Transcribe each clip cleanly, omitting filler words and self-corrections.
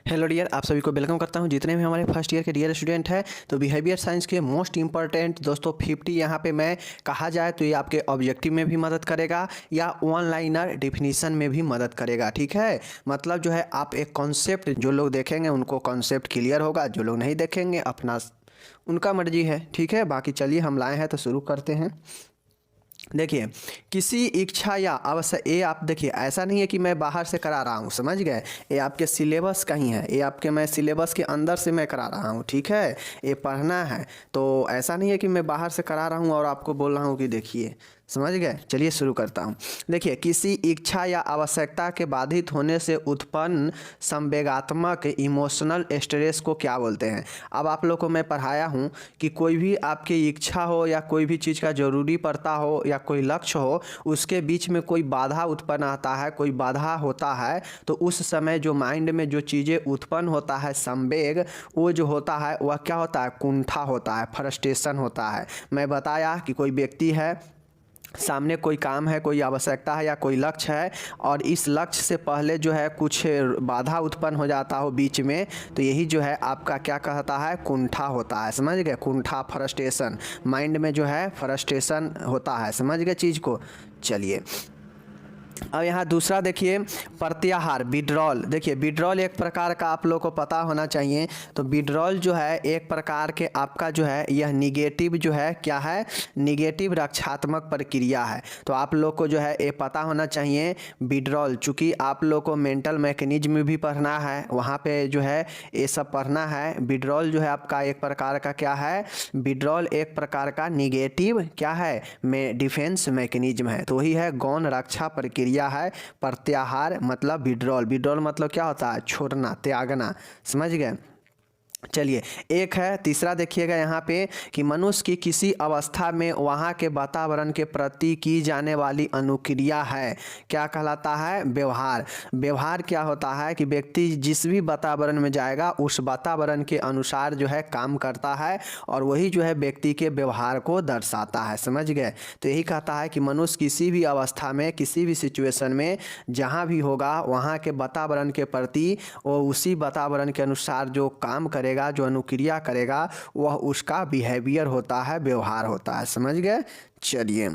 Hello dear, आप सभी को वेलकम करता हूं। जितने भी हमारे फर्स्ट ईयर के डियर स्टूडेंट हैं तो बिहेवियर साइंस के मोस्ट इंपॉर्टेंट दोस्तों 50 यहाँ पे मैं कहा जाए तो ये आपके ऑब्जेक्टिव में भी मदद करेगा या वन लाइनर डिफिनीशन में भी मदद करेगा। ठीक है, मतलब जो है आप एक कॉन्सेप्ट जो लोग देखेंगे उनको कॉन्सेप्ट क्लियर होगा, जो लोग नहीं देखेंगे अपना उनका मर्जी है। ठीक है, बाकी चलिए हम लाए हैं तो शुरू करते हैं। देखिए, किसी इच्छा या अवसर, ये आप देखिए ऐसा नहीं है कि मैं बाहर से करा रहा हूँ, समझ गए। ये आपके सिलेबस का ही है, ये आपके मैं सिलेबस के अंदर से मैं करा रहा हूँ। ठीक है, ये पढ़ना है तो ऐसा नहीं है कि मैं बाहर से करा रहा हूँ और आपको बोल रहा हूँ कि देखिए, समझ गए। चलिए शुरू करता हूँ। देखिए, किसी इच्छा या आवश्यकता के बाधित होने से उत्पन्न संवेगात्मक इमोशनल स्ट्रेस को क्या बोलते हैं। अब आप लोग को मैं पढ़ाया हूँ कि कोई भी आपकी इच्छा हो या कोई भी चीज़ का ज़रूरी पड़ता हो या कोई लक्ष्य हो, उसके बीच में कोई बाधा उत्पन्न आता है, कोई बाधा होता है, तो उस समय जो माइंड में जो चीज़ें उत्पन्न होता है संवेग, वो जो होता है वह क्या होता है, कुंठा होता है, फ्रस्ट्रेशन होता है। मैं बताया कि कोई व्यक्ति है, सामने कोई काम है, कोई आवश्यकता है या कोई लक्ष्य है और इस लक्ष्य से पहले जो है कुछ बाधा उत्पन्न हो जाता हो बीच में, तो यही जो है आपका क्या कहता है, कुंठा होता है। समझ गए, कुंठा, फ्रस्ट्रेशन, माइंड में जो है फ्रस्ट्रेशन होता है। समझ गए चीज़ को। चलिए अब यहाँ दूसरा देखिए, प्रत्याहार, विड्रॉल। देखिए, विड्रॉल एक प्रकार का आप लोग को पता होना चाहिए। तो विड्रॉल जो है एक प्रकार के आपका जो है यह निगेटिव जो है क्या है, निगेटिव रक्षात्मक प्रक्रिया है। तो आप लोग को जो है ये पता होना चाहिए विड्रॉल, चूँकि आप लोग को मेंटल मैकेनिज्म भी पढ़ना है, वहाँ पे जो है ये सब पढ़ना है। विड्रॉल जो है आपका एक प्रकार का क्या है, विड्रॉल एक प्रकार का निगेटिव क्या है, में डिफेंस मैकेनिज्म है। तो वही है गौण रक्षा प्रक्रिया है। प्रत्याहार मतलब विड्रॉल, विड्रॉल मतलब क्या होता है, छोड़ना, त्यागना। समझ गए। चलिए एक है तीसरा, देखिएगा यहाँ पे कि मनुष्य की किसी अवस्था में वहाँ के वातावरण के प्रति की जाने वाली अनुक्रिया है, क्या कहलाता है, व्यवहार। व्यवहार क्या होता है कि व्यक्ति जिस भी वातावरण में जाएगा उस वातावरण के अनुसार जो है काम करता है और वही जो है व्यक्ति के व्यवहार को दर्शाता है। समझ गए। तो यही कहता है कि मनुष्य किसी भी अवस्था में, किसी भी सिचुएशन में जहाँ भी होगा वहाँ के वातावरण के प्रति वो उसी वातावरण के अनुसार जो काम करेगा, जो अनुक्रिया करेगा, वह उसका बिहेवियर होता है, व्यवहार होता है। समझ गए। चलिए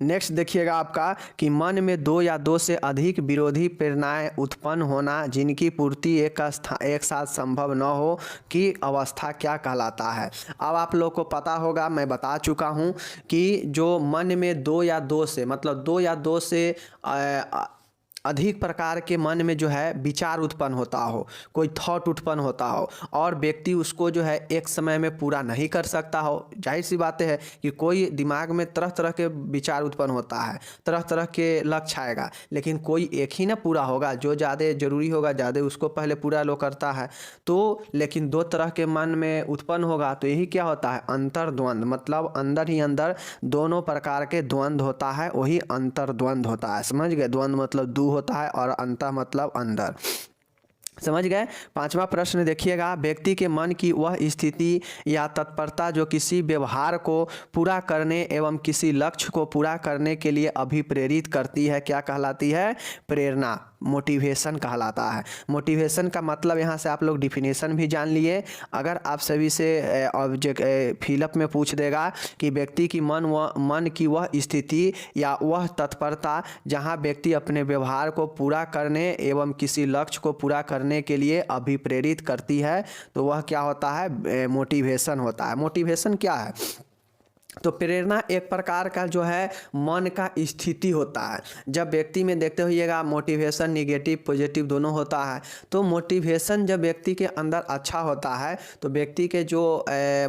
नेक्स्ट देखिएगा आपका कि मन में दो या दो से अधिक विरोधी प्रेरणाएं उत्पन्न होना जिनकी पूर्ति एक साथ संभव न हो की अवस्था क्या कहलाता है। अब आप लोग को पता होगा, मैं बता चुका हूं कि जो मन में दो या दो से, मतलब दो या दो से अधिक प्रकार के मन में जो है विचार उत्पन्न होता हो, कोई थॉट उत्पन्न होता हो और व्यक्ति उसको जो है एक समय में पूरा नहीं कर सकता हो। जाहिर सी बात है कि कोई दिमाग में तरह तरह के विचार उत्पन्न होता है, तरह तरह के लक्ष्य आएगा, लेकिन कोई एक ही ना पूरा होगा। जो ज़्यादा ज़रूरी होगा ज़्यादा उसको पहले पूरा लोग करता है। तो लेकिन दो तरह के मन में उत्पन्न होगा तो यही क्या होता है, अंतर्द्वंद, मतलब अंदर ही अंदर दोनों प्रकार के द्वंद्व होता है, वही अंतर्द्वंद होता है। समझ गए। द्वंद्व मतलब दू होता है और अंत मतलब अंदर। समझ गए। पांचवा प्रश्न देखिएगा, व्यक्ति के मन की वह स्थिति या तत्परता जो किसी व्यवहार को पूरा करने एवं किसी लक्ष्य को पूरा करने के लिए अभिप्रेरित करती है, क्या कहलाती है, प्रेरणा, मोटिवेशन कहलाता है। मोटिवेशन का मतलब यहाँ से आप लोग डिफिनेशन भी जान लिए। अगर आप सभी से ऑब्जेक्ट फिलअप में पूछ देगा कि व्यक्ति की मन की वह स्थिति या वह तत्परता जहाँ व्यक्ति अपने व्यवहार को पूरा करने एवं किसी लक्ष्य को पूरा करने के लिए अभिप्रेरित करती है, तो वह क्या होता है, मोटिवेशन होता है। मोटिवेशन क्या है, तो प्रेरणा एक प्रकार का जो है मन का स्थिति होता है। जब व्यक्ति में देखते होइएगा मोटिवेशन निगेटिव पॉजिटिव दोनों होता है। तो मोटिवेशन जब व्यक्ति के अंदर अच्छा होता है तो व्यक्ति के जो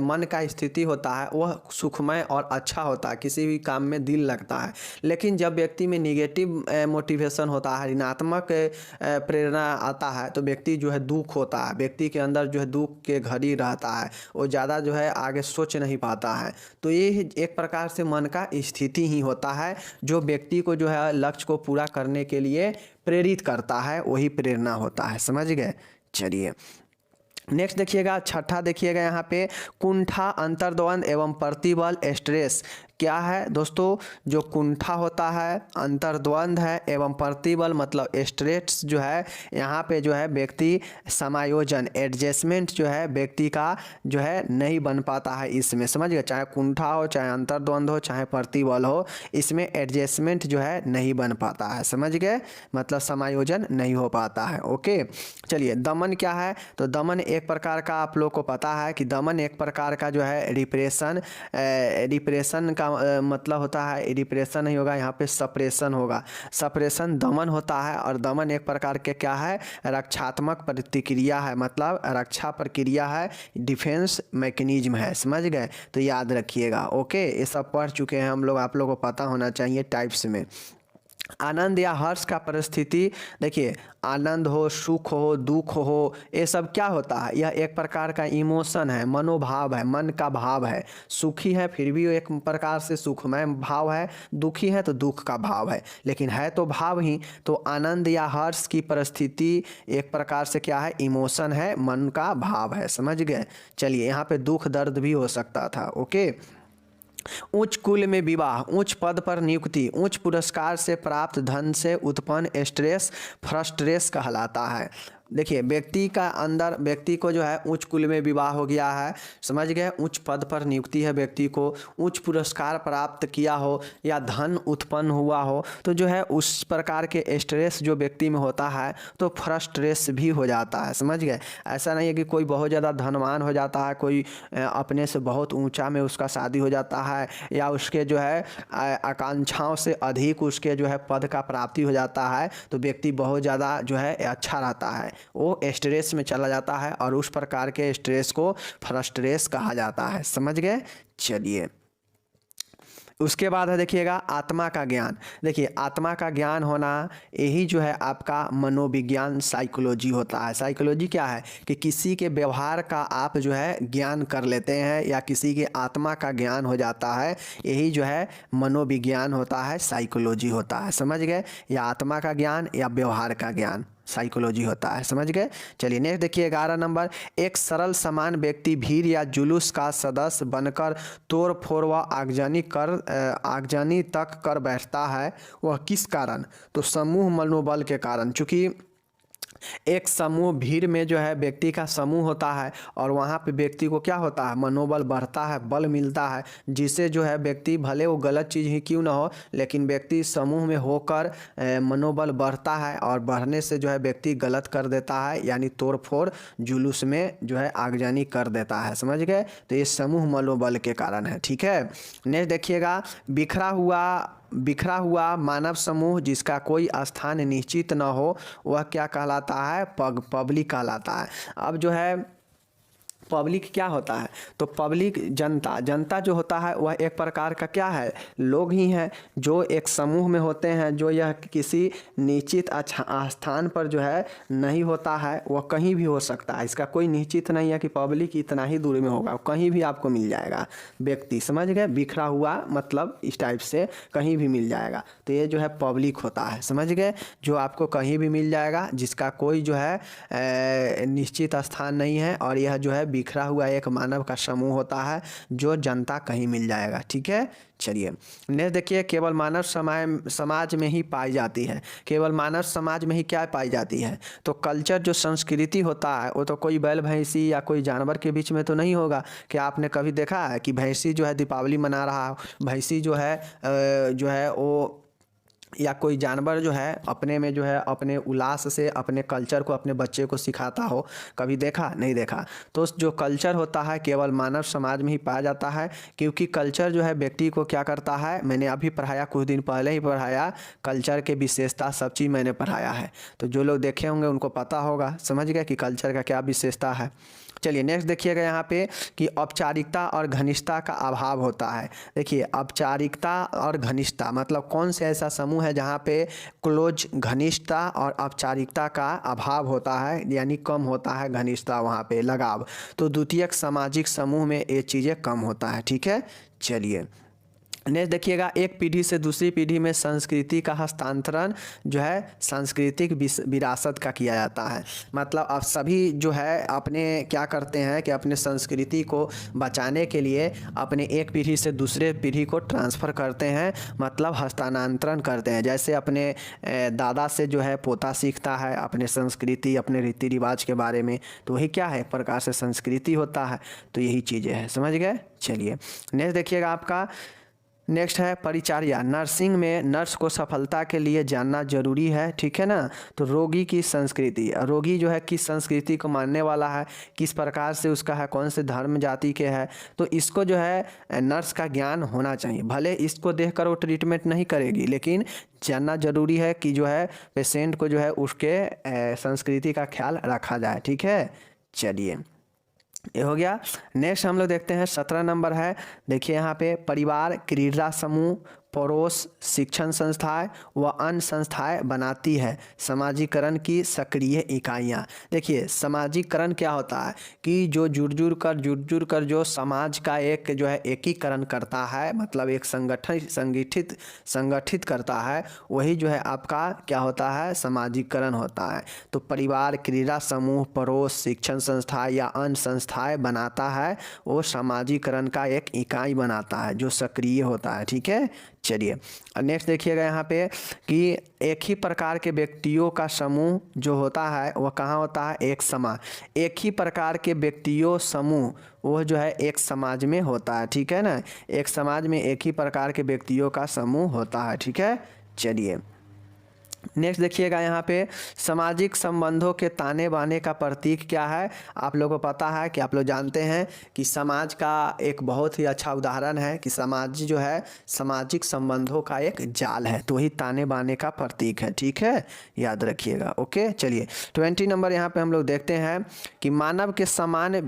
मन का स्थिति होता है वह सुखमय और अच्छा होता है, किसी भी काम में दिल लगता है। लेकिन जब व्यक्ति में निगेटिव मोटिवेशन होता है, ऋणात्मक प्रेरणा आता है, तो व्यक्ति जो है दुख होता है, व्यक्ति के अंदर जो है दुख के घड़ी रहता है, वो ज़्यादा जो है आगे सोच नहीं पाता है। तो ये एक प्रकार से मन का स्थिति ही होता है जो व्यक्ति को जो है लक्ष्य को पूरा करने के लिए प्रेरित करता है, वही प्रेरणा होता है। समझ गए। चलिए नेक्स्ट देखिएगा, छठा देखिएगा यहाँ पे कुंठा, अंतर्द्वंद एवं प्रतिबल, स्ट्रेस क्या है दोस्तों, जो कुंठा होता है, अंतर्द्वंद है एवं प्रतिबल मतलब स्ट्रेट्स जो है, यहाँ पे जो है व्यक्ति समायोजन एडजस्टमेंट जो है व्यक्ति का जो है नहीं बन पाता है इसमें, समझ गए। चाहे कुंठा हो, चाहे अंतर्द्वंद हो, चाहे प्रतिबल हो, इसमें एडजस्टमेंट जो है नहीं बन पाता है, समझ गए, मतलब समायोजन नहीं हो पाता है। ओके, चलिए दमन क्या है, तो दमन एक प्रकार का, आप लोग को पता है कि दमन एक प्रकार का जो है रिप्रेशन का मतलब होता है, रिप्रेशन नहीं होगा यहाँ पे, सप्रेशन होगा। सप्रेशन दमन होता है, और दमन एक प्रकार के क्या है, रक्षात्मक प्रतिक्रिया है, मतलब रक्षा प्रक्रिया है, डिफेंस मैकेनिज्म है, समझ गए। तो याद रखिएगा। ओके, ये सब पढ़ चुके हैं हम लोग, आप लोगों को पता होना चाहिए टाइप्स में। आनंद या हर्ष का परिस्थिति, देखिए आनंद हो, सुख हो, दुख हो, ये सब क्या होता है, यह एक प्रकार का इमोशन है, मनोभाव है, मन का भाव है। सुखी है फिर भी एक प्रकार से सुखमय भाव है, दुखी है तो दुख का भाव है, लेकिन है तो भाव ही। तो आनंद या हर्ष की परिस्थिति एक प्रकार से क्या है, इमोशन है, मन का भाव है, समझ गए। चलिए यहाँ पे दुख दर्द भी हो सकता था। ओके, उच्च कुल में विवाह, उच्च पद पर नियुक्ति, उच्च पुरस्कार से प्राप्त धन से उत्पन्न स्ट्रेस फ्रस्ट्रेस कहलाता है। देखिए व्यक्ति का अंदर, व्यक्ति को जो है उच्च कुल में विवाह हो गया है, समझ गए, उच्च पद पर नियुक्ति है व्यक्ति को, उच्च पुरस्कार प्राप्त किया हो या धन उत्पन्न हुआ हो, तो जो है उस प्रकार के स्ट्रेस जो व्यक्ति में होता है तो फ्रस्ट्रेस भी हो जाता है, समझ गए। ऐसा नहीं है कि कोई बहुत ज़्यादा धनवान हो जाता है, कोई अपने से बहुत ऊंचा में उसका शादी हो जाता है, या उसके जो है आकांक्षाओं से अधिक उसके जो है पद का प्राप्ति हो जाता है, तो व्यक्ति बहुत ज़्यादा जो है अच्छा रहता है, वो स्ट्रेस में चला जाता है, और उस प्रकार के स्ट्रेस को फ्रस्ट्रेस कहा जाता है, समझ गए। चलिए उसके बाद है देखिएगा आत्मा का ज्ञान। देखिए आत्मा का ज्ञान होना, यही जो है आपका मनोविज्ञान साइकोलॉजी होता है। साइकोलॉजी क्या है कि किसी के व्यवहार का आप जो है ज्ञान कर लेते हैं, या किसी के आत्मा का ज्ञान हो जाता है, यही जो है मनोविज्ञान होता है, साइकोलॉजी होता है, समझ गए। या आत्मा का ज्ञान या व्यवहार का ज्ञान साइकोलॉजी होता है, समझ गए। चलिए नेक्स्ट देखिए 11 नंबर, एक सरल समान व्यक्ति भीड़ या जुलूस का सदस्य बनकर तोड़ फोड़ व आगजनी तक कर बैठता है, वह किस कारण, तो समूह मनोबल के कारण। चूँकि एक समूह, भीड़ में जो है व्यक्ति का समूह होता है, और वहाँ पे व्यक्ति को क्या होता है, मनोबल बढ़ता है, बल मिलता है, जिससे जो है व्यक्ति भले वो गलत चीज़ ही क्यों ना हो, लेकिन व्यक्ति समूह में होकर मनोबल बढ़ता है, और बढ़ने से जो है व्यक्ति गलत कर देता है, यानी तोड़ फोड़ जुलूस में जो है आगजनी कर देता है, समझ गए। तो ये समूह मनोबल के कारण है, ठीक है। नेक्स्ट देखिएगा, बिखरा हुआ मानव समूह जिसका कोई स्थान निश्चित न हो, वह क्या कहलाता है, पब्लिक कहलाता है। अब जो है पब्लिक क्या होता है, तो पब्लिक जनता जो होता है वह एक प्रकार का क्या है, लोग ही हैं जो एक समूह में होते हैं, जो यह किसी निश्चित स्थान पर जो है नहीं होता है, वह कहीं भी हो सकता है। इसका कोई निश्चित नहीं है कि पब्लिक इतना ही दूरी में होगा, कहीं भी आपको मिल जाएगा व्यक्ति, समझ गए। बिखरा हुआ मतलब इस टाइप से कहीं भी मिल जाएगा, तो ये जो है पब्लिक होता है, समझ गए, जो आपको कहीं भी मिल जाएगा, जिसका कोई जो है निश्चित स्थान नहीं है, और यह जो है बिखरा हुआ एक मानव का समूह होता है, जो जनता कहीं मिल जाएगा, ठीक है। चलिए नेक्स्ट देखिए, केवल मानव समाज में ही पाई जाती है। केवल मानव समाज में ही क्या पाई जाती है, तो कल्चर जो संस्कृति होता है, वो तो कोई बैल भैंसी या कोई जानवर के बीच में तो नहीं होगा। क्या आपने कभी देखा है कि भैंसी जो है दीपावली मना रहा हो, भैंसी जो है वो या कोई जानवर जो है अपने में जो है अपने उल्लास से अपने कल्चर को अपने बच्चे को सिखाता हो, कभी देखा, नहीं देखा। तो जो कल्चर होता है केवल मानव समाज में ही पाया जाता है, क्योंकि कल्चर जो है व्यक्ति को क्या करता है, मैंने अभी पढ़ाया, कुछ दिन पहले ही पढ़ाया, कल्चर के विशेषता सब चीज़ मैंने पढ़ाया है, तो जो लोग देखे होंगे उनको पता होगा, समझ गए कि कल्चर का क्या विशेषता है। चलिए नेक्स्ट देखिएगा यहाँ पे कि औपचारिकता और घनिष्ठता का अभाव होता है। देखिए औपचारिकता और घनिष्ठता मतलब कौन से ऐसा समूह है जहाँ पे क्लोज घनिष्ठता और औपचारिकता का अभाव होता है, यानी कम होता है घनिष्ठता, वहाँ पे लगाव। तो द्वितीयक सामाजिक समूह में ये चीज़ें कम होता है, ठीक है। चलिए नेक्स्ट देखिएगा, एक पीढ़ी से दूसरी पीढ़ी में संस्कृति का हस्तांतरण जो है सांस्कृतिक विरासत का किया जाता है। मतलब अब सभी जो है अपने क्या करते हैं कि अपने संस्कृति को बचाने के लिए अपने एक पीढ़ी से दूसरे पीढ़ी को ट्रांसफ़र करते हैं, मतलब हस्तांतरण करते हैं। जैसे अपने दादा से जो है पोता सीखता है अपने संस्कृति, अपने रीति रिवाज के बारे में, तो वही क्या है, एक प्रकार से संस्कृति होता है। तो यही चीज़ें हैं, समझ गए। चलिए नेक्स्ट देखिएगा, आपका नेक्स्ट है परिचर्या। नर्सिंग में नर्स को सफलता के लिए जानना जरूरी है, ठीक है ना। तो रोगी की संस्कृति, रोगी जो है किस संस्कृति को मानने वाला है, किस प्रकार से उसका है, कौन से धर्म जाति के है, तो इसको जो है नर्स का ज्ञान होना चाहिए। भले इसको देखकर वो ट्रीटमेंट नहीं करेगी, लेकिन जानना जरूरी है कि जो है पेशेंट को जो है उसके संस्कृति का ख्याल रखा जाए, ठीक है। चलिए ये हो गया। नेक्स्ट हम लोग देखते हैं 17 नंबर है, देखिए यहाँ पे परिवार क्रीड़ा समूह पड़ोस शिक्षण संस्थाएं व अन्य संस्थाएं बनाती है समाजीकरण की सक्रिय इकाइयाँ। देखिए समाजीकरण क्या होता है कि जो जुड़ जुड़ कर जो समाज का एक जो है एकीकरण करता है, मतलब एक संगठित करता है, वही जो है आपका क्या होता है, समाजीकरण होता है। तो परिवार क्रीड़ा समूह पड़ोस शिक्षण संस्था या अन्य संस्थाएं बनाता है, वो समाजीकरण का एक इकाई बनाता है जो सक्रिय होता है, ठीक है। चलिए नेक्स्ट देखिएगा यहाँ पे कि एक ही प्रकार के व्यक्तियों का समूह जो होता है वह कहाँ होता है, एक समाज। एक ही प्रकार के व्यक्तियों समूह वह जो है एक समाज में होता है, ठीक है ना। एक समाज में एक ही प्रकार के व्यक्तियों का समूह होता है, ठीक है। चलिए नेक्स्ट देखिएगा यहाँ पे सामाजिक संबंधों के ताने बाने का प्रतीक क्या है। आप लोगों को पता है कि आप लोग जानते हैं कि समाज का एक बहुत ही अच्छा उदाहरण है कि समाज जो है सामाजिक संबंधों का एक जाल है, तो वही ताने बाने का प्रतीक है, ठीक है, याद रखिएगा। ओके चलिए 20 नंबर यहाँ पे हम लोग देखते हैं कि मानव के समान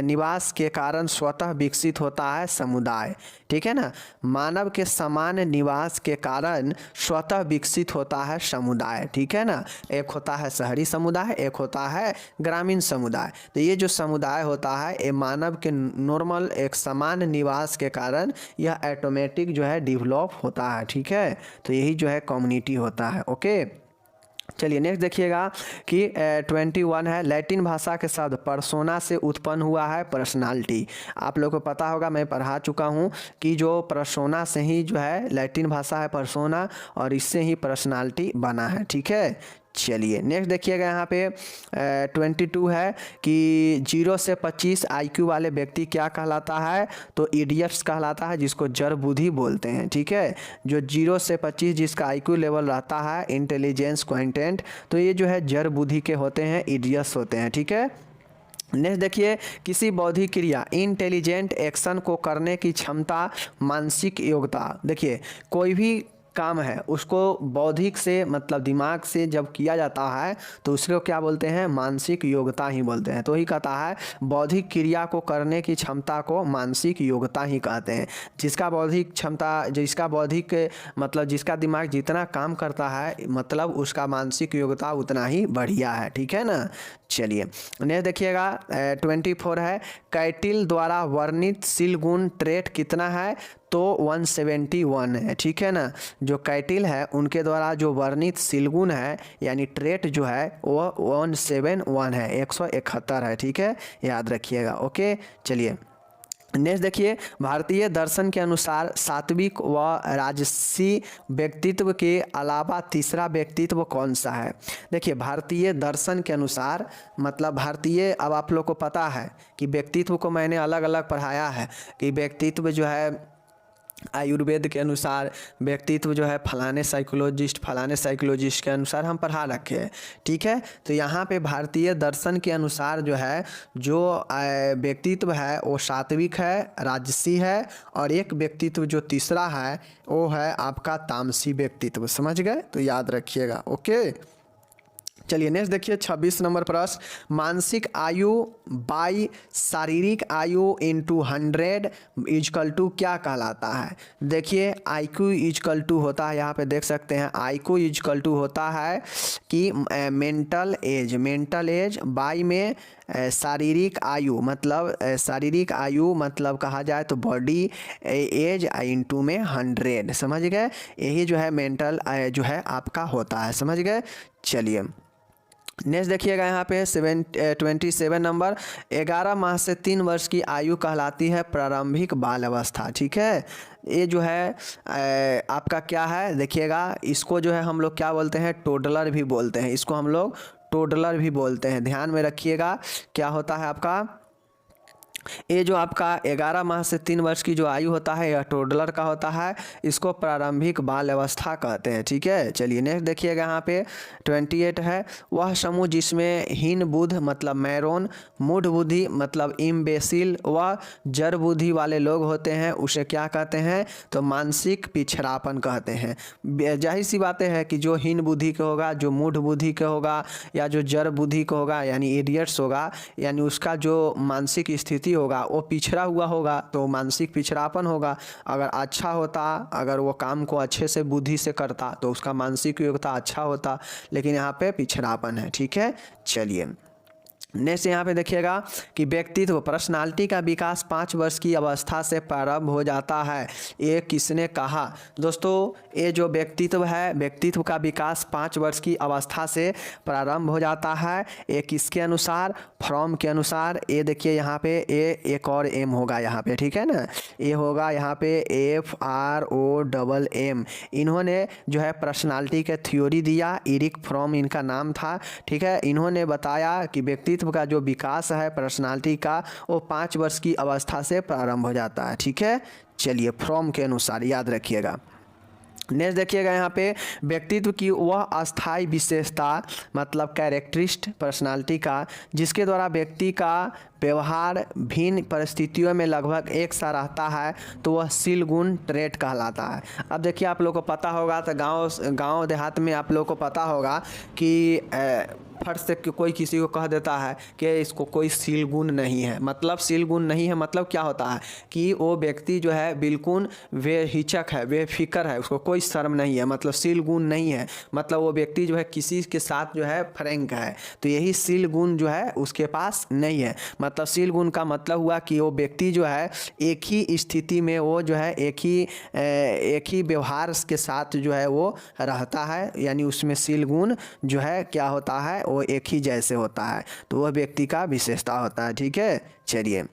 निवास के कारण स्वतः विकसित होता है समुदाय, ठीक है ना। मानव के समान निवास के कारण स्वतः विकसित होता है समुदाय, ठीक है ना। एक होता है शहरी समुदाय, एक होता है ग्रामीण समुदाय। तो ये जो समुदाय होता है ये मानव के नॉर्मल एक समान निवास के कारण यह ऑटोमेटिक जो है डेवलप होता है, ठीक है। तो यही जो है कम्युनिटी होता है। ओके चलिए नेक्स्ट देखिएगा कि 21 है, लैटिन भाषा के शब्द पर्सोना से उत्पन्न हुआ है पर्सनालिटी। आप लोगों को पता होगा, मैं पढ़ा चुका हूँ कि जो पर्सोना से ही जो है लैटिन भाषा है पर्सोना, और इससे ही पर्सनालिटी बना है, ठीक है। चलिए नेक्स्ट देखिएगा यहाँ पे 22 है कि 0 से 25 IQ वाले व्यक्ति क्या कहलाता है, तो इडियट्स कहलाता है, जिसको जड़ बुद्धि बोलते हैं, ठीक है। जो 0 से 25 जिसका IQ लेवल रहता है इंटेलिजेंस क्वांटेंट, तो ये जो है जड़ बुद्धि के होते हैं, इडियट्स होते हैं, ठीक है। नेक्स्ट देखिए किसी बौद्धिक क्रिया इंटेलिजेंट एक्शन को करने की क्षमता मानसिक योग्यता। देखिए कोई भी काम है उसको बौद्धिक से मतलब दिमाग से जब किया जाता है तो उसको क्या बोलते हैं, मानसिक योग्यता ही बोलते हैं। तो ही कहता है बौद्धिक क्रिया को करने की क्षमता को मानसिक योग्यता ही कहते हैं। जिसका बौद्धिक क्षमता, जिसका बौद्धिक मतलब जिसका दिमाग जितना काम करता है मतलब उसका मानसिक योग्यता उतना ही बढ़िया है, ठीक है ना। चलिए नेक्स्ट देखिएगा 24 है, कैटिल द्वारा वर्णित शील गुण ट्रेट कितना है, तो 171 है, ठीक है ना। जो कैटिल है उनके द्वारा जो वर्णित शीलगुण है यानी ट्रेट जो है वो 171 है, 171 है, ठीक है, याद रखिएगा। ओके चलिए नेक्स्ट देखिए भारतीय दर्शन के अनुसार सात्विक व राजसी व्यक्तित्व के अलावा तीसरा व्यक्तित्व कौन सा है। देखिए भारतीय दर्शन के अनुसार मतलब भारतीय, अब आप लोग को पता है कि व्यक्तित्व को मैंने अलग अलग पढ़ाया है कि व्यक्तित्व जो है आयुर्वेद के अनुसार व्यक्तित्व जो है फलाने साइकोलॉजिस्ट के अनुसार हम पढ़ा रखे हैं, ठीक है। तो यहाँ पे भारतीय दर्शन के अनुसार जो है जो व्यक्तित्व है वो सात्विक है, राजसी है, और एक व्यक्तित्व जो तीसरा है वो है आपका तामसी व्यक्तित्व, समझ गए, तो याद रखिएगा। ओके चलिए नेक्स्ट देखिए 26 नंबर प्रश्न, मानसिक आयु बाई शारीरिक आयु इंटू 100 इजकल टू क्या कहलाता है। देखिए आईक्यू इजकल टू होता है, यहाँ पे देख सकते हैं आईक्यू इजकल टू होता है कि मेंटल एज बाई में शारीरिक आयु, मतलब शारीरिक आयु मतलब कहा जाए तो बॉडी एज इंटू में 100, समझ गए। यही जो है मेंटल जो है आपका होता है, समझ गए। चलिए नेक्स्ट देखिएगा यहाँ पे 27 नंबर, 11 माह से 3 वर्ष की आयु कहलाती है प्रारंभिक बाल अवस्था। ठीक है, ये जो है आपका क्या है देखिएगा, इसको जो है हम लोग क्या बोलते हैं, टोडलर भी बोलते हैं, इसको हम लोग टोडलर भी बोलते हैं। ध्यान में रखिएगा क्या होता है आपका, ये जो आपका 11 माह से 3 वर्ष की जो आयु होता है यह टोडलर का होता है, इसको प्रारंभिक बाल अवस्था कहते हैं। ठीक है, चलिए नेक्स्ट देखिएगा यहाँ पे 28 है, वह समूह जिसमें हीन बुद्ध मतलब मैरोन, मूढ़ बुद्धि मतलब इम्बेसिल व जड़ बुद्धि वाले लोग होते हैं उसे क्या कहते हैं, तो मानसिक पिछड़ापन कहते हैं। जाहिर सी बातें है कि जो हीन बुद्धि का होगा, जो मूढ़ बुद्धि का होगा या जो जड़ बुद्धि का होगा यानी इडियट्स होगा, यानी उसका जो मानसिक स्थिति होगा वो पिछड़ा हुआ होगा, तो मानसिक पिछड़ापन होगा। अगर अच्छा होता, अगर वो काम को अच्छे से बुद्धि से करता तो उसका मानसिक योग्यता अच्छा होता, लेकिन यहाँ पे पिछड़ापन है। ठीक है, चलिए नेक्स्ट यहाँ पे देखिएगा कि व्यक्तित्व पर्सनालिटी का विकास 5 वर्ष की अवस्था से प्रारंभ हो जाता है, ये किसने कहा। दोस्तों ये जो व्यक्तित्व है, व्यक्तित्व का विकास 5 वर्ष की अवस्था से प्रारंभ हो जाता है, ये किसके अनुसार, फ्रॉम के अनुसार। ये देखिए यहाँ पे ए एक और एम होगा यहाँ पे, ठीक है ना, ये होगा यहाँ पे FROMM। इन्होंने जो है पर्सनालिटी के थ्योरी दिया, इरिक फ्रॉम इनका नाम था। ठीक है, इन्होंने बताया कि व्यक्तित्व का जो विकास है पर्सनालिटी का वो 5 वर्ष की अवस्था से प्रारंभ हो जाता है। ठीक है, चलिए फ्रॉम के अनुसार याद रखिएगा। नेक्स्ट देखिएगा यहाँ पे व्यक्तित्व की वह अस्थायी विशेषता मतलब कैरेक्टरिस्ट पर्सनालिटी का जिसके द्वारा व्यक्ति का व्यवहार भिन्न परिस्थितियों में लगभग एक सा रहता है, तो वह शील गुण ट्रेट कहलाता है। अब देखिए आप लोग को पता होगा, तो गांव देहात में आप लोग को पता होगा कि फट से कोई किसी को कह देता है कि इसको कोई शील गुण नहीं है। मतलब शील गुण नहीं है मतलब क्या होता है कि वो व्यक्ति जो है बिल्कुल बेहिचक है, बेफिक्र है, उसको कोई शर्म नहीं है, मतलब शील गुण नहीं है, मतलब वो व्यक्ति जो है किसी के साथ जो है फ्रैंक है, तो यही शील गुण जो है उसके पास नहीं है। मतलब शील गुण का मतलब हुआ कि वो व्यक्ति जो है एक ही स्थिति में वो जो है एक ही व्यवहार के साथ जो है वो रहता है, यानी उसमें शील गुण जो है क्या होता है वो एक ही जैसे होता है, तो वह व्यक्ति का विशेषता होता है। ठीक है, चलिए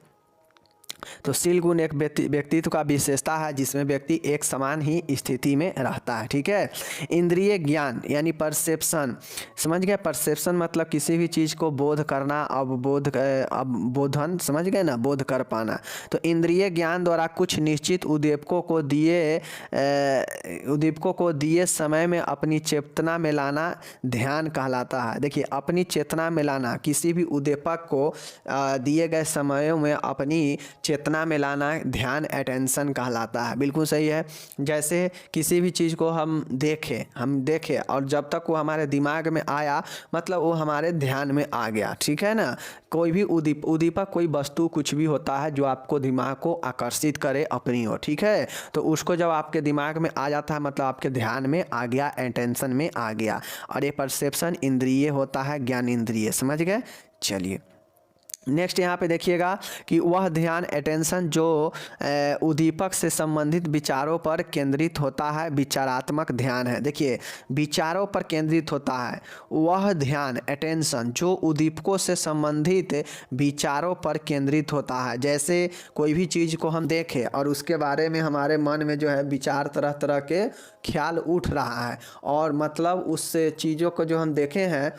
तो शील गुण एक व्यक्तित्व का विशेषता है जिसमें व्यक्ति एक समान ही स्थिति में रहता है। ठीक है, इंद्रिय ज्ञान यानी परसेप्शन, समझ गए। परसेप्शन मतलब किसी भी चीज़ को बोध करना, अवबोधन, समझ गए ना, बोध कर पाना। तो इंद्रिय ज्ञान द्वारा कुछ निश्चित उद्दीपकों को दिए समय में अपनी चेतना में लाना ध्यान कहलाता है। देखिए अपनी चेतना में लाना, किसी भी उद्दीपक को दिए गए समयों में अपनी चेतना में लाना ध्यान, अटेंशन कहलाता है। बिल्कुल सही है। जैसे किसी भी चीज़ को हम देखें और जब तक वो हमारे दिमाग में आया मतलब वो हमारे ध्यान में आ गया। ठीक है ना, कोई भी उद्दीपक कोई वस्तु कुछ भी होता है जो आपको दिमाग को आकर्षित करे अपनी ओर। ठीक है, तो उसको जब आपके दिमाग में आ जाता है मतलब आपके ध्यान में आ गया, अटेंशन में आ गया, और ये परसेप्शन इंद्रिय होता है, ज्ञान इंद्रिय, समझ गए। चलिए नेक्स्ट यहाँ पे देखिएगा कि वह ध्यान, अटेंशन जो उद्दीपक से संबंधित विचारों पर केंद्रित होता है, विचारात्मक ध्यान है। देखिए विचारों पर केंद्रित होता है वह ध्यान, अटेंशन जो उद्दीपकों से संबंधित विचारों पर केंद्रित होता है। जैसे कोई भी चीज़ को हम देखें और उसके बारे में हमारे मन में जो है विचार, तरह तरह के ख्याल उठ रहा है, और मतलब उस चीज़ों को जो हम देखे हैं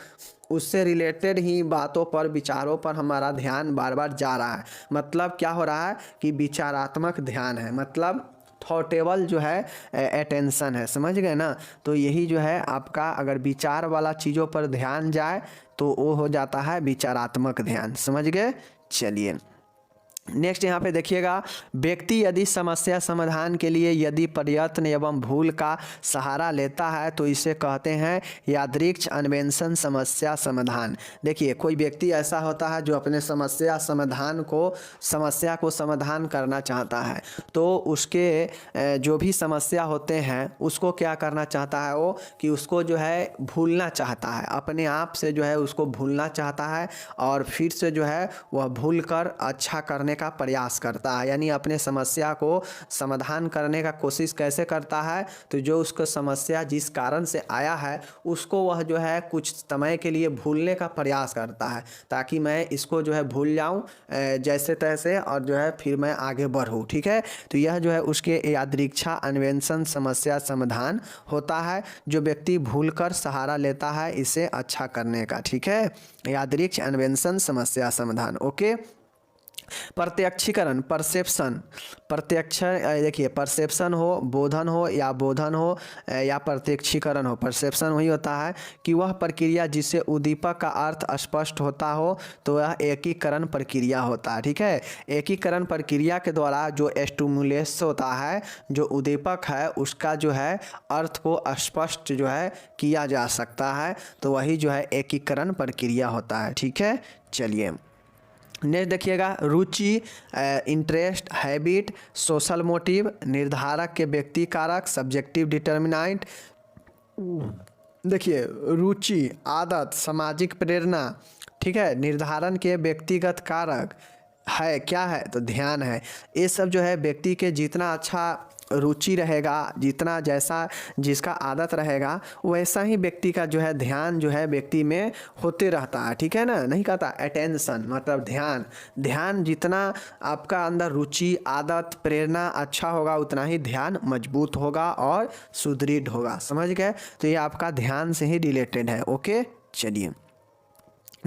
उससे रिलेटेड ही बातों पर, विचारों पर हमारा ध्यान बार बार जा रहा है। मतलब क्या हो रहा है कि विचारात्मक ध्यान है, मतलब थॉटेबल जो है अटेंशन है, समझ गए ना। तो यही जो है आपका अगर विचार वाला चीज़ों पर ध्यान जाए तो वो हो जाता है विचारात्मक ध्यान, समझ गए। चलिए नेक्स्ट यहाँ पे देखिएगा, व्यक्ति यदि समस्या समाधान के लिए यदि प्रयत्न एवं भूल का सहारा लेता है तो इसे कहते हैं यादृच्छ अन्वेषण समस्या समाधान। देखिए, कोई व्यक्ति ऐसा होता है जो अपने समस्या को समाधान करना चाहता है, तो उसके जो भी समस्या होते हैं उसको क्या करना चाहता है वो, कि उसको जो है भूलना चाहता है, अपने आप से जो है उसको भूलना चाहता है और फिर से जो है वह भूल कर अच्छा करने का प्रयास करता है। यानी अपने समस्या को समाधान करने का कोशिश कैसे करता है, तो जो उसको समस्या जिस कारण से आया है उसको वह जो है कुछ समय के लिए भूलने का प्रयास करता है, ताकि मैं इसको जो है भूल जाऊं जैसे तैसे, और जो है फिर मैं आगे बढ़ूं। ठीक है, तो यह जो है उसके यादृच्छा अन्वेषण समस्या समाधान होता है, जो व्यक्ति भूल कर सहारा लेता है इसे अच्छा करने का। ठीक है, यादृच्छ अन्वेषण समस्या समाधान। ओके, प्रत्यक्षीकरण, परसेप्शन, देखिए परसेप्शन हो, बोधन हो या प्रत्यक्षीकरण हो। परसेप्शन वही होता है कि वह प्रक्रिया जिससे उद्दीपक का अर्थ स्पष्ट होता हो, तो यह एकीकरण प्रक्रिया होता है। ठीक है, एकीकरण प्रक्रिया के द्वारा जो स्टिमुलस होता है, जो उद्दीपक है, उसका जो है अर्थ को स्पष्ट जो है किया जा सकता है, तो वही जो है एकीकरण प्रक्रिया होता है। ठीक है, चलिए नेक्स्ट देखिएगा, रुचि, इंटरेस्ट, हैबिट, सोशल मोटिव, निर्धारक के व्यक्ति कारक, सब्जेक्टिव डिटर्मिनेंट। देखिए, रुचि, आदत, सामाजिक प्रेरणा, ठीक है, निर्धारण के व्यक्तिगत कारक है, क्या है, तो ध्यान है। ये सब जो है व्यक्ति के जितना अच्छा रुचि रहेगा, जितना जैसा जिसका आदत रहेगा, वैसा ही व्यक्ति का जो है ध्यान जो है व्यक्ति में होते रहता है। ठीक है ना, नहीं कहता अटेंशन मतलब ध्यान जितना आपका अंदर रुचि, आदत, प्रेरणा अच्छा होगा, उतना ही ध्यान मजबूत होगा और सुदृढ़ होगा। समझ गए, तो ये आपका ध्यान से ही रिलेटेड है। ओके, चलिए,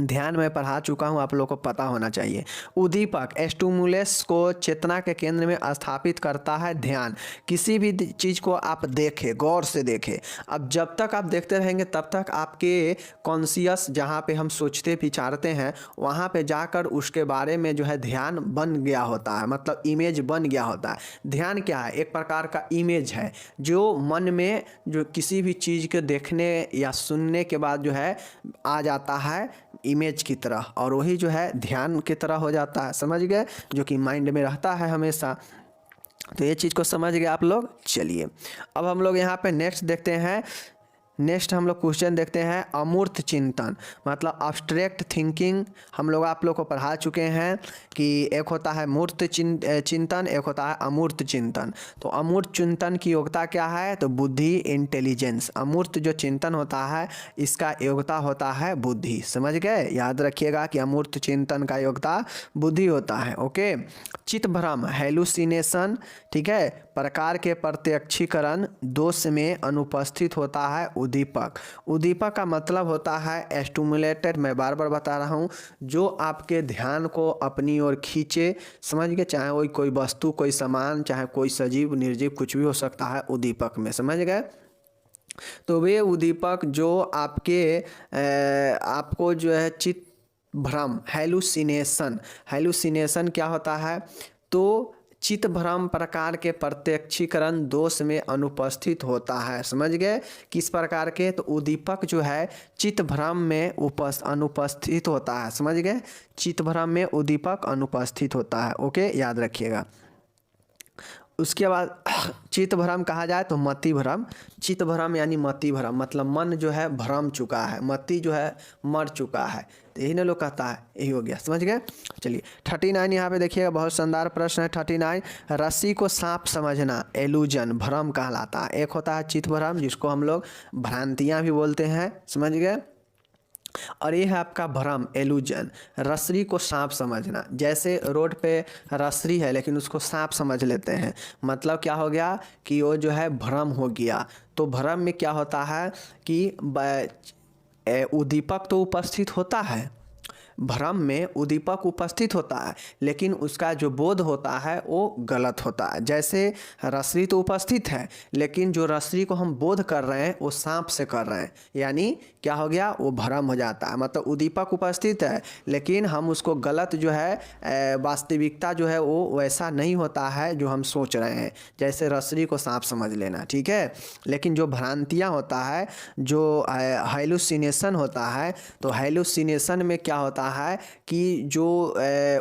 ध्यान में पढ़ा चुका हूँ, आप लोगों को पता होना चाहिए। उद्दीपक, स्टिमुलस को चेतना के केंद्र में स्थापित करता है ध्यान। किसी भी चीज़ को आप देखें, गौर से देखें। अब जब तक आप देखते रहेंगे तब तक आपके कॉन्शियस, जहाँ पे हम सोचते विचारते हैं, वहाँ पे जाकर उसके बारे में जो है ध्यान बन गया होता है, मतलब इमेज बन गया होता है। ध्यान क्या है, एक प्रकार का इमेज है जो मन में जो किसी भी चीज़ के देखने या सुनने के बाद जो है आ जाता है इमेज की तरह, और वही जो है ध्यान की तरह हो जाता है। समझ गए, जो कि माइंड में रहता है हमेशा। तो ये चीज़ को समझ गए आप लोग। चलिए, अब हम लोग यहाँ पे नेक्स्ट देखते हैं। नेक्स्ट हम लोग क्वेश्चन देखते हैं, अमूर्त चिंतन मतलब अब्स्ट्रैक्ट थिंकिंग। हम लोग आप लोग को पढ़ा चुके हैं कि एक होता है मूर्त चिंतन, एक होता है अमूर्त चिंतन। तो अमूर्त चिंतन की योग्यता क्या है, तो बुद्धि, इंटेलिजेंस। अमूर्त जो चिंतन होता है इसका योग्यता होता है बुद्धि। समझ गए, याद रखिएगा कि अमूर्त चिंतन का योग्यता बुद्धि होता है। ओके, चित्त भ्रम, हेलुसिनेशन, ठीक है, प्रकार के प्रत्यक्षीकरण, दोष में अनुपस्थित होता है उद्दीपक। उद्दीपक का मतलब होता है स्टिमुलेटेड, मैं बार बार बता रहा हूँ, जो आपके ध्यान को अपनी ओर खींचे। समझ गए, चाहे वो कोई वस्तु, कोई सामान, चाहे कोई सजीव निर्जीव, कुछ भी हो सकता है उद्दीपक में। समझ गए, तो वे उद्दीपक जो आपको जो है चित्त भ्रम, हेलुसिनेशन क्या होता है, तो चित्त भ्रम प्रकार के प्रत्यक्षीकरण दोष में अनुपस्थित होता है। समझ गए, किस प्रकार के, तो उद्दीपक जो है चित्त भ्रम में अनुपस्थित होता है। समझ गए, चित्त भ्रम में उद्दीपक अनुपस्थित होता है। ओके, याद रखिएगा। उसके बाद चित्त भ्रम कहा जाए तो मति भ्रम। चित्त भ्रम यानी मति भ्रम, मतलब मन जो है भ्रम चुका है, मति जो है मर चुका है, तो यही ना लोग कहता है, यही हो गया। समझ गए, चलिए 39 यहाँ पे देखिएगा, बहुत शानदार प्रश्न है 39। रस्सी को सांप समझना, एलूजन, भ्रम कहलाता है। एक होता है चित्त भ्रम, जिसको हम लोग भ्रांतियाँ भी बोलते हैं। समझ गए, और ये है आपका भ्रम, एलूजन। रस्सी को सांप समझना, जैसे रोड पे रस्सी है लेकिन उसको सांप समझ लेते हैं, मतलब क्या हो गया कि वो जो है भ्रम हो गया। तो भ्रम में क्या होता है कि उद्दीपक तो उपस्थित होता है, भ्रम में उद्दीपक उपस्थित होता है लेकिन उसका जो बोध होता है वो गलत होता है। जैसे रसरी तो उपस्थित है लेकिन जो रसरी को हम बोध कर रहे हैं वो सांप से कर रहे हैं, यानी क्या हो गया, वो भ्रम हो जाता है। मतलब उद्दीपक उपस्थित है लेकिन हम उसको गलत जो है वास्तविकता जो है वो वैसा नहीं होता है जो हम सोच रहे हैं। जैसे रसरी को सांप समझ लेना, ठीक है। लेकिन जो भ्रांतियाँ होता है, जो हाइलुसिनेशन होता है, तो हाइलुसिनेशन में क्या होता है कि जो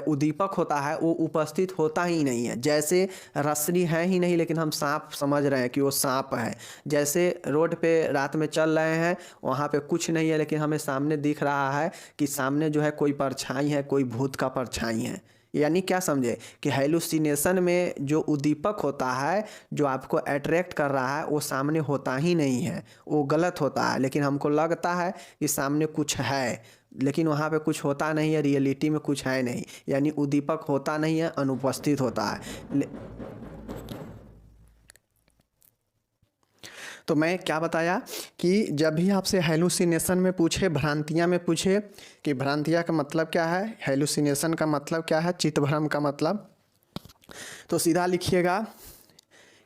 उद्दीपक होता है वो उपस्थित होता ही नहीं है। जैसे रसरी है ही नहीं लेकिन हम सांप समझ रहे हैं कि वो सांप है। जैसे रोड पे रात में चल रहे हैं, वहाँ पे कुछ नहीं है लेकिन हमें सामने दिख रहा है कि सामने जो है कोई परछाई है, कोई भूत का परछाई है। यानी क्या समझे कि हेलुसिनेशन में जो उद्दीपक होता है, जो आपको अट्रैक्ट कर रहा है, वो सामने होता ही नहीं है, वो गलत होता है। लेकिन हमको लगता है कि सामने कुछ है लेकिन वहाँ पे कुछ होता नहीं है, रियलिटी में कुछ है नहीं, यानी उद्दीपक होता नहीं है, अनुपस्थित होता है। तो मैं क्या बताया कि जब भी आपसे हेलुसिनेशन में पूछे, भ्रांतियाँ में पूछे कि भ्रांतियाँ का मतलब क्या है, हेलुसिनेशन का मतलब क्या है, चित्तभ्रम का मतलब, तो सीधा लिखिएगा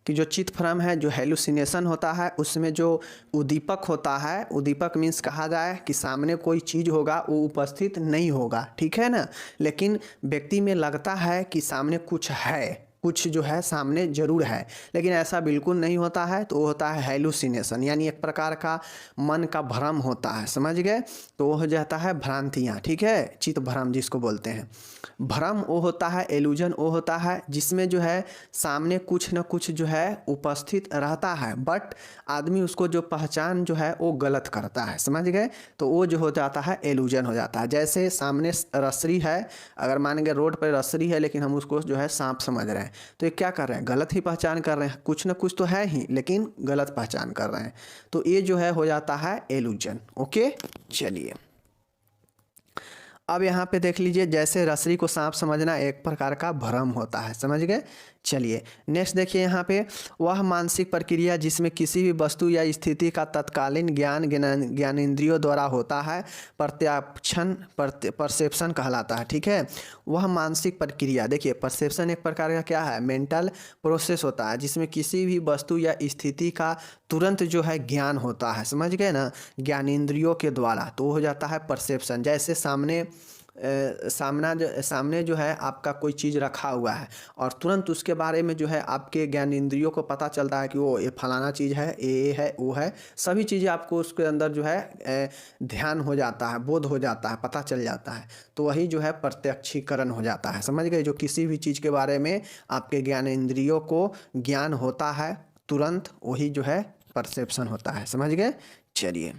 कि जो चित्तभ्रम है, जो हेलुसिनेशन होता है, उसमें जो उद्दीपक होता है, उद्दीपक मीन्स कहा जाए कि सामने कोई चीज़ होगा वो उपस्थित नहीं होगा, ठीक है ना, लेकिन व्यक्ति में लगता है कि सामने कुछ है, कुछ जो है सामने जरूर है, लेकिन ऐसा बिल्कुल नहीं होता है। तो वो होता है हेलुसिनेशन, यानी एक प्रकार का मन का भ्रम होता है, समझ गए। तो वो हो जाता है भ्रांतियाँ, ठीक है, चित्त भ्रम जिसको बोलते हैं। भ्रम वो होता है, एलूजन वो होता है जिसमें जो है सामने कुछ न कुछ जो है उपस्थित रहता है, बट आदमी उसको जो पहचान जो है वो गलत करता है, समझ गए। तो वो जो हो जाता है एलूजन हो जाता है। जैसे सामने रसरी है, अगर मानेंगे रोड पर रसरी है लेकिन हम उसको जो है सांप समझ रहे हैं, तो ये क्या कर रहे हैं, गलत ही पहचान कर रहे हैं। कुछ ना कुछ तो है ही लेकिन गलत पहचान कर रहे हैं, तो ये जो है हो जाता है एलूजन। ओके, चलिए अब यहाँ पे देख लीजिए, जैसे रसरी को सांप समझना एक प्रकार का भ्रम होता है, समझ गए। चलिए नेक्स्ट देखिए यहाँ पे, वह मानसिक प्रक्रिया जिसमें किसी भी वस्तु या स्थिति का तत्कालीन ज्ञानेंद्रियों द्वारा होता है, प्रत्याक्षण परसेप्शन कहलाता है, ठीक है। वह मानसिक प्रक्रिया, देखिए परसेप्शन एक प्रकार का क्या है, मेंटल प्रोसेस होता है जिसमें किसी भी वस्तु या स्थिति का तुरंत जो है ज्ञान होता है, समझ गए ना, ज्ञानेंद्रियों के द्वारा, तो हो जाता है परसेप्शन। जैसे सामने जो है आपका कोई चीज़ रखा हुआ है और तुरंत उसके बारे में जो है आपके ज्ञानेंद्रियों को पता चलता है कि वो ये फलाना चीज़ है, ये है, वो है, सभी चीज़ें आपको उसके अंदर जो है ध्यान हो जाता है, बोध हो जाता है, पता चल जाता है। तो वही जो है प्रत्यक्षीकरण हो जाता है, समझ गए। जो किसी भी चीज़ के बारे में आपके ज्ञानेंद्रियों को ज्ञान होता है तुरंत, वही जो है परसेप्शन होता है, समझ गए। चलिए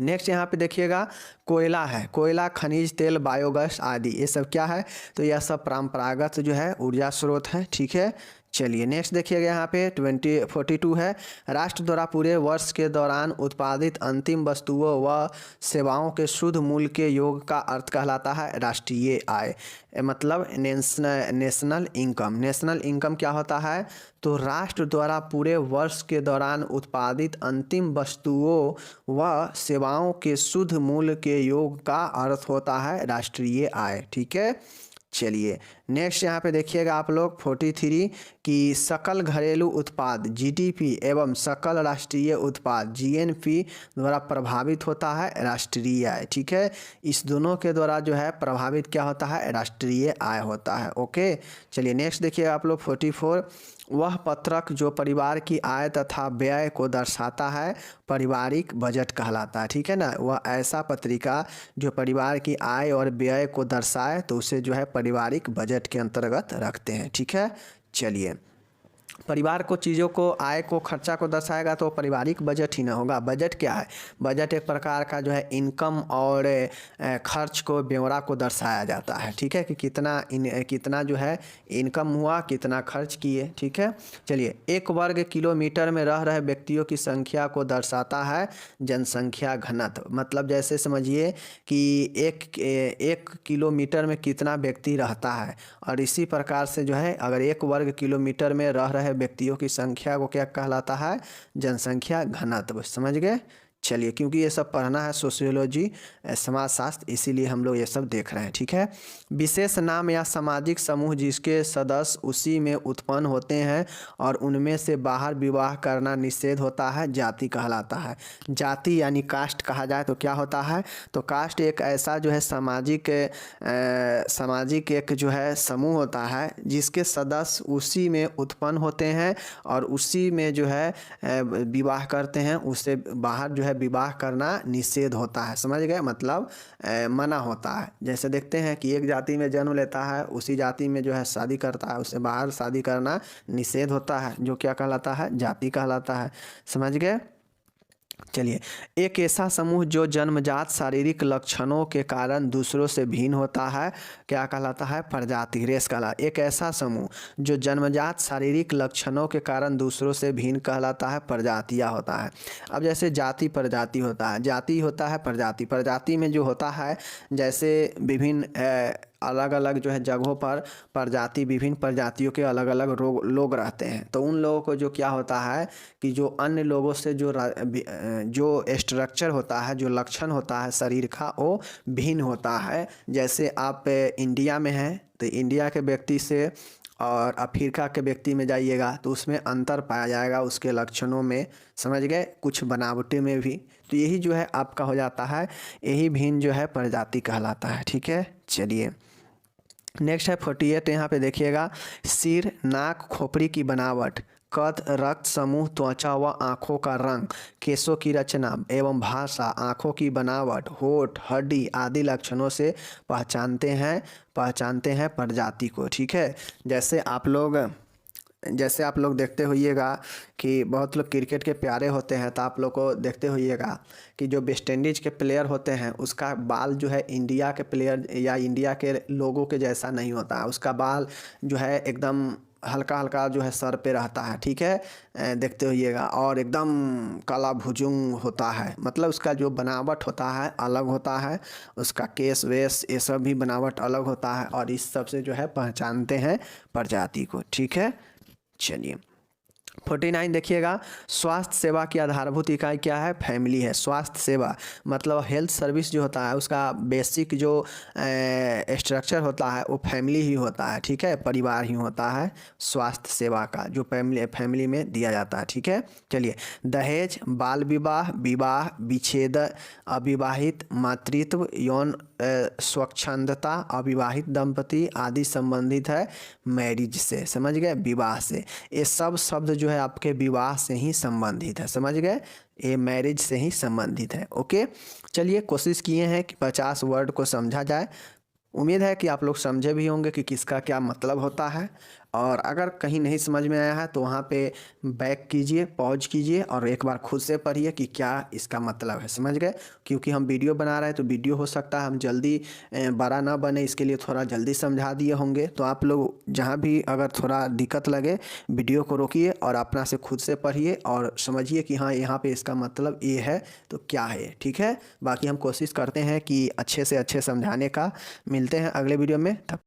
नेक्स्ट यहाँ पे देखिएगा, कोयला है, कोयला, खनिज तेल, बायोगैस आदि, ये सब क्या है, तो यह सब परंपरागत जो है ऊर्जा स्रोत है, ठीक है। चलिए नेक्स्ट देखिएगा यहाँ पे 42 है, राष्ट्र द्वारा पूरे वर्ष के दौरान उत्पादित अंतिम वस्तुओं व सेवाओं के शुद्ध मूल्य के योग का अर्थ कहलाता है राष्ट्रीय आय, मतलब नेशनल इनकम। नेशनल इनकम क्या होता है, तो राष्ट्र द्वारा पूरे वर्ष के दौरान उत्पादित अंतिम वस्तुओं व सेवाओं के शुद्ध मूल्य के योग का अर्थ होता है राष्ट्रीय आय, ठीक है। चलिए नेक्स्ट यहाँ पे देखिएगा आप लोग 43 कि सकल घरेलू उत्पाद जीडीपी एवं सकल राष्ट्रीय उत्पाद जीएनपी द्वारा प्रभावित होता है राष्ट्रीय आय, ठीक है। इस दोनों के द्वारा जो है प्रभावित क्या होता है, राष्ट्रीय आय होता है। ओके चलिए नेक्स्ट देखिएगा आप लोग 44, वह पत्रक जो परिवार की आय तथा व्यय को दर्शाता है पारिवारिक बजट कहलाता है, ठीक है ना। वह ऐसा पत्रिका जो परिवार की आय और व्यय को दर्शाए तो उसे जो है पारिवारिक बजट के अंतर्गत रखते हैं, ठीक है। चलिए परिवार को चीज़ों को, आय को, खर्चा को दर्शाएगा तो पारिवारिक बजट ही ना होगा। बजट क्या है, बजट एक प्रकार का जो है इनकम और खर्च को, ब्यौरा को दर्शाया जाता है, ठीक है, कि कितना जो है इनकम हुआ, कितना खर्च किए, ठीक है। चलिए 1 वर्ग किलोमीटर में रह रहे व्यक्तियों की संख्या को दर्शाता है जनसंख्या घनत्व, मतलब जैसे समझिए कि 1 किलोमीटर में कितना व्यक्ति रहता है, और इसी प्रकार से जो है अगर 1 वर्ग किलोमीटर में रह रहे व्यक्तियों की संख्या को क्या कहलाता है, जनसंख्या घनत्व, समझ गए। चलिए, क्योंकि ये सब पढ़ना है सोशियोलॉजी, समाजशास्त्र, इसीलिए हम लोग ये सब देख रहे हैं। ठीक है। विशेष नाम या सामाजिक समूह जिसके सदस्य उसी में उत्पन्न होते हैं और उनमें से बाहर विवाह करना निषेध होता है, जाति कहलाता है। जाति यानी कास्ट कहा जाए तो क्या होता है, तो कास्ट एक ऐसा जो है सामाजिक एक जो है समूह होता है जिसके सदस्य उसी में उत्पन्न होते हैं और उसी में जो है विवाह करते हैं, उससे बाहर जो है विवाह करना निषेध होता है। समझ गए, मतलब मना होता है। जैसे देखते हैं कि एक जाति में जन्म लेता है, उसी जाति में जो है शादी करता है, उससे बाहर शादी करना निषेध होता है, जो क्या कहलाता है, जाति कहलाता है। समझ गए। चलिए, एक ऐसा समूह जो जन्मजात शारीरिक लक्षणों के कारण दूसरों से भिन्न होता है क्या कहलाता है, प्रजाति। रेस कहलाता। एक ऐसा समूह जो जन्मजात शारीरिक लक्षणों के कारण दूसरों से भिन्न कहलाता है, प्रजातियाँ होता है। अब जैसे जाति प्रजाति होता है, जाति होता है प्रजाति। प्रजाति में जो होता है जैसे विभिन्न अलग अलग जो है जगहों पर प्रजाति, विभिन्न प्रजातियों के अलग अलग लोग रहते हैं, तो उन लोगों को जो क्या होता है कि जो अन्य लोगों से जो स्ट्रक्चर होता है, जो लक्षण होता है शरीर का, वो भिन्न होता है। जैसे आप इंडिया में हैं तो इंडिया के व्यक्ति से और अफ्रीका के व्यक्ति में जाइएगा तो उसमें अंतर पाया जाएगा उसके लक्षणों में। समझ गए, कुछ बनावटी में भी। तो यही जो है आपका हो जाता है, यही भिन्न जो है प्रजाति कहलाता है। ठीक है। चलिए, नेक्स्ट है 48। यहाँ पे देखिएगा, सिर, नाक, खोपड़ी की बनावट, कद, रक्त समूह, त्वचा व आँखों का रंग, केशों की रचना एवं भाषा, आँखों की बनावट, होठ, हड्डी आदि लक्षणों से पहचानते हैं प्रजाति को। ठीक है। जैसे आप लोग देखते होइएगा कि बहुत लोग क्रिकेट के प्यारे होते हैं, तो आप लोग को देखते होइएगा कि जो वेस्ट इंडीज़ के प्लेयर होते हैं उसका बाल जो है इंडिया के प्लेयर या इंडिया के लोगों के जैसा नहीं होता है। उसका बाल जो है एकदम हल्का हल्का जो है सर पे रहता है। ठीक है, देखते होइएगा, और एकदम काला भुजुंग होता है, मतलब उसका जो बनावट होता है अलग होता है, उसका केस वेस ये सब भी बनावट अलग होता है, और इस सब से जो है पहचानते हैं प्रजाति को। ठीक है। चलिए, 49 देखिएगा, स्वास्थ्य सेवा की आधारभूत इकाई क्या है, फैमिली है। स्वास्थ्य सेवा मतलब हेल्थ सर्विस जो होता है उसका बेसिक जो स्ट्रक्चर होता है वो फैमिली ही होता है। ठीक है, परिवार ही होता है स्वास्थ्य सेवा का, जो फैमिली में दिया जाता है। ठीक है। चलिए, दहेज, बाल विवाह, विवाह विच्छेद, अविवाहित, मातृत्व, यौन स्वच्छंदता, अविवाहित दंपति आदि संबंधित है मैरिज से। समझ गए, विवाह से। ये सब शब्द जो है आपके विवाह से ही संबंधित है। समझ गए, ये मैरिज से ही संबंधित है। ओके। चलिए, कोशिश किए हैं कि 50 वर्ड को समझा जाए। उम्मीद है कि आप लोग समझे भी होंगे कि किसका क्या मतलब होता है, और अगर कहीं नहीं समझ में आया है तो वहाँ पे बैक कीजिए, पॉज कीजिए और एक बार खुद से पढ़िए कि क्या इसका मतलब है। समझ गए, क्योंकि हम वीडियो बना रहे हैं तो वीडियो हो सकता है हम जल्दी बड़ा ना बने, इसके लिए थोड़ा जल्दी समझा दिए होंगे। तो आप लोग जहाँ भी अगर थोड़ा दिक्कत लगे वीडियो को रोकिए और अपना से खुद से पढ़िए और समझिए कि हाँ यहाँ पे इसका मतलब ये है तो क्या है। ठीक है, बाकी हम कोशिश करते हैं कि अच्छे से अच्छे समझाने का। मिलते हैं अगले वीडियो में, तब